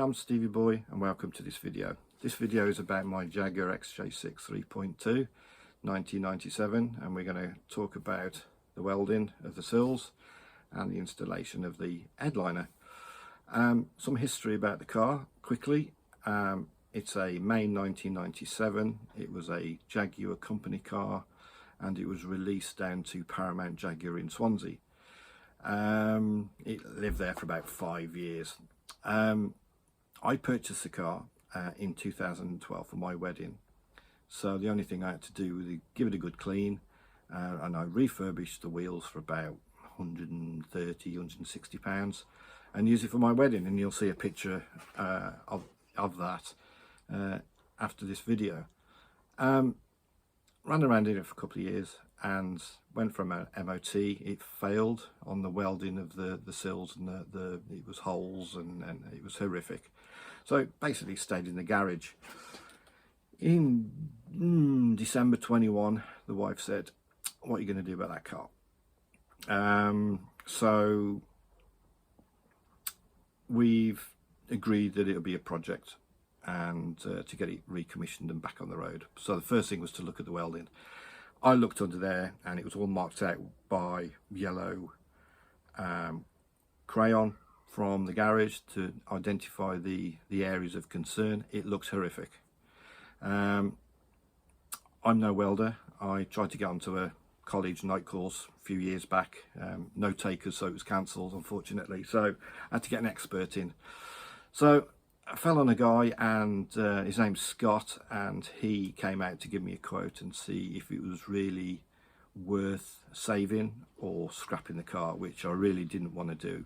I'm Stevie-Boy and welcome to this video. This video is about my Jaguar XJ6 3.2 1997, and we're going to talk about the welding of the sills and the installation of the headliner. Some history about the car quickly. It's a May 1997. It was a Jaguar company car and it was released down to Paramount Jaguar in Swansea. It lived there for about 5 years. I purchased the car in 2012 for my wedding, so the only thing I had to do was give it a good clean, and I refurbished the wheels for about 130, 160 pounds and use it for my wedding, and you'll see a picture of that after this video. Ran around in it for a couple of years and went from an MOT. It failed on the welding of the sills, and it was holes and it was horrific. So it basically stayed in the garage. In December 21, the wife said, "What are you going to do about that car?" So we've agreed that it'll be a project and to get it recommissioned and back on the road. So the first thing was to look at the welding. I looked under there and it was all marked out by yellow crayon from the garage to identify the areas of concern. It looks horrific. I'm no welder. I tried to get onto a college night course a few years back, no takers, so it was cancelled unfortunately, so I had to get an expert in. So I fell on a guy, and his name's Scott, and he came out to give me a quote and see if it was really worth saving or scrapping the car, which I really didn't want to do.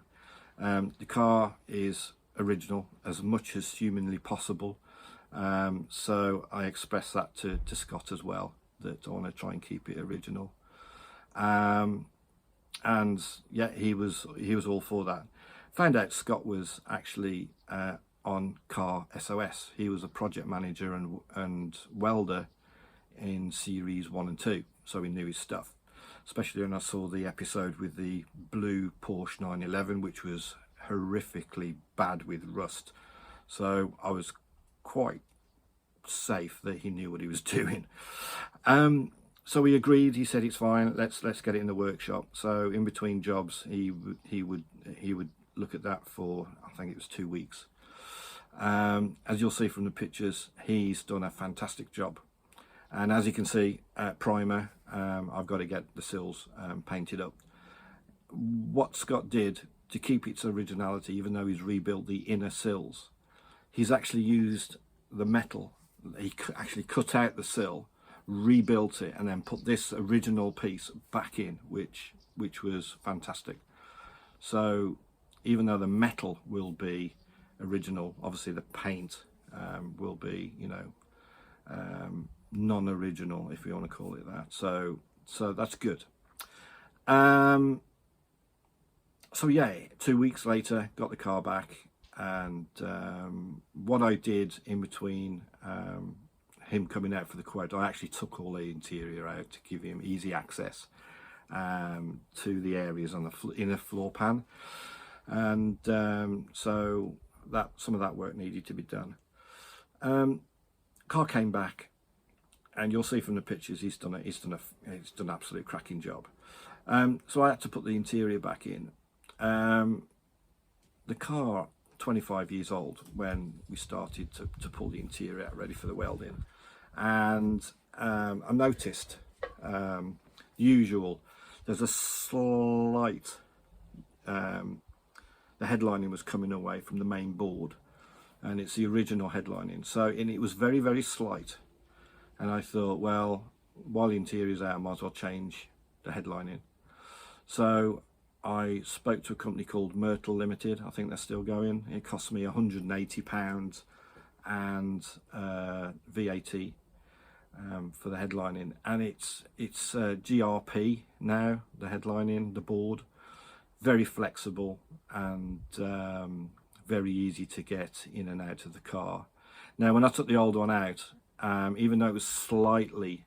The car is original as much as humanly possible, so I expressed that to Scott as well, that I want to try and keep it original. And yeah, he was all for that. Found out Scott was actually on Car SOS. He was a project manager and welder in series 1 and 2, so he knew his stuff, especially when I saw the episode with the blue Porsche 911, which was horrifically bad with rust. So I was quite safe that he knew what he was doing. So we agreed. He said it's fine, let's get it in the workshop. So in between jobs he would look at that for, I think it was 2 weeks. As you'll see from the pictures, he's done a fantastic job, and as you can see, primer, I've got to get the sills painted up. What Scott did to keep its originality, even though he's rebuilt the inner sills, he's actually used the metal. He actually cut out the sill, rebuilt it, and then put this original piece back in, which was fantastic. So even though the metal will be original, obviously the paint will be, you know, non-original, if you want to call it that. So that's good. So yeah, 2 weeks later, got the car back, and what I did in between him coming out for the quote, I actually took all the interior out to give him easy access to the areas on the inner floor pan, and so that some of that work needed to be done. Car came back, and you'll see from the pictures he's done an absolute cracking job. So I had to put the interior back in. The car, 25 years old when we started to pull the interior out ready for the welding, and I noticed usual there's a slight the headlining was coming away from the main board, and it's the original headlining, so it was very, very slight, and I thought, well, while the interior's out, I might as well change the headlining. So I spoke to a company called Myrtle Limited. I think they're still going. It cost me £180 and VAT for the headlining, and it's GRP now, the headlining, the board. Very flexible and very easy to get in and out of the car. Now when I took the old one out, even though it was slightly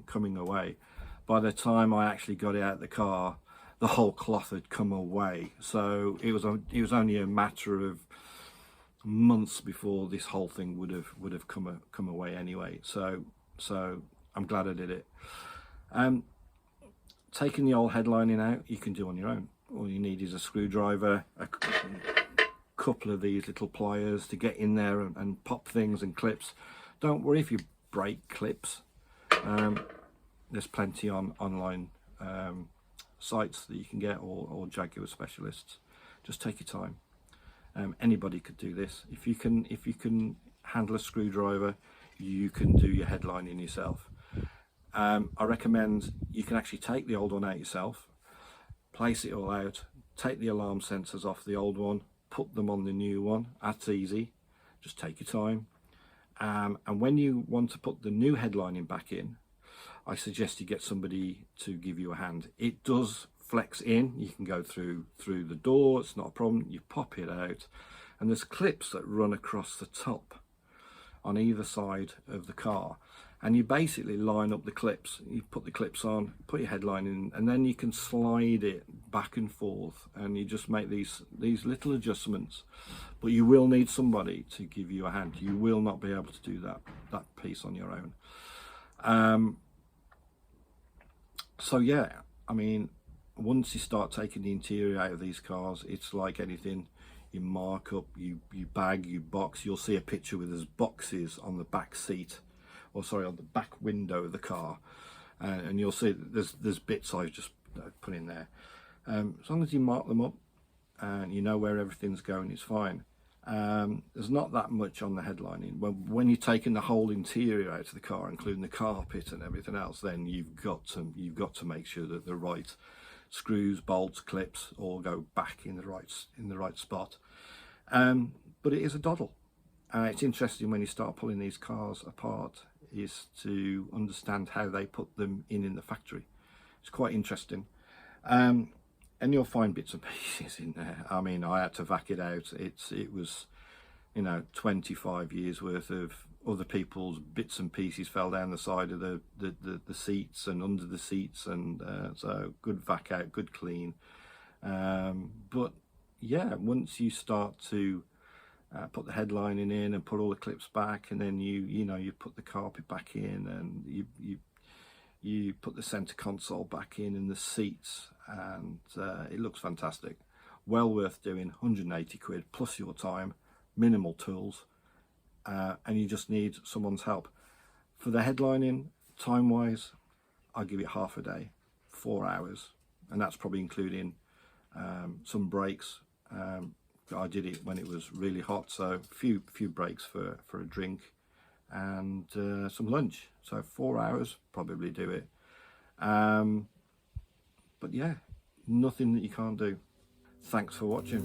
coming away, by the time I actually got it out of the car, the whole cloth had come away. So it was only a matter of months before this whole thing would have come away anyway. So I'm glad I did it. Taking the old headlining out, you can do on your own. All you need is a screwdriver, a couple of these little pliers to get in there and pop things and clips. Don't worry if you break clips. There's plenty on online sites that you can get, or Jaguar specialists. Just take your time. Anybody could do this. If you can handle a screwdriver, you can do your headlining yourself. I recommend you can actually take the old one out yourself, place it all out, take the alarm sensors off the old one, put them on the new one. That's easy. Just take your time. And when you want to put the new headlining back in, I suggest you get somebody to give you a hand. It does flex in. You can go through the door. It's not a problem. You pop it out, and there's clips that run across the top on either side of the car, and you basically line up the clips. You put the clips on, put your headline in, and then you can slide it back and forth, and you just make these little adjustments. But you will need somebody to give you a hand. You will not be able to do that piece on your own. So yeah, I mean, once you start taking the interior out of these cars, it's like anything. You mark up, you bag, you box. You'll see a picture where there's boxes on the back seat, or sorry, on the back window of the car, and you'll see there's bits I've just put in there. As long as you mark them up and you know where everything's going, it's fine. There's not that much on the headlining. When you're taking the whole interior out of the car, including the carpet and everything else, then you've got to make sure that the right screws, bolts, clips all go back in the right spot. But it is a doddle. It's interesting when you start pulling these cars apart is to understand how they put them in the factory. It's quite interesting. And you'll find bits and pieces in there. I mean, I had to vac it out. It was, 25 years worth of other people's bits and pieces fell down the side of the seats and under the seats, and so good vac out, good clean. But yeah, once you start to put the headlining in and put all the clips back, and then you put the carpet back in, and you put the center console back in and the seats, and it looks fantastic. Well worth doing. 180 quid plus your time, minimal tools, and you just need someone's help. For the headlining, time wise, I'll give it half a day, 4 hours, and that's probably including some breaks. I did it when it was really hot, so a few breaks for a drink and some lunch. So 4 hours probably do it. But yeah, nothing that you can't do. Thanks for watching.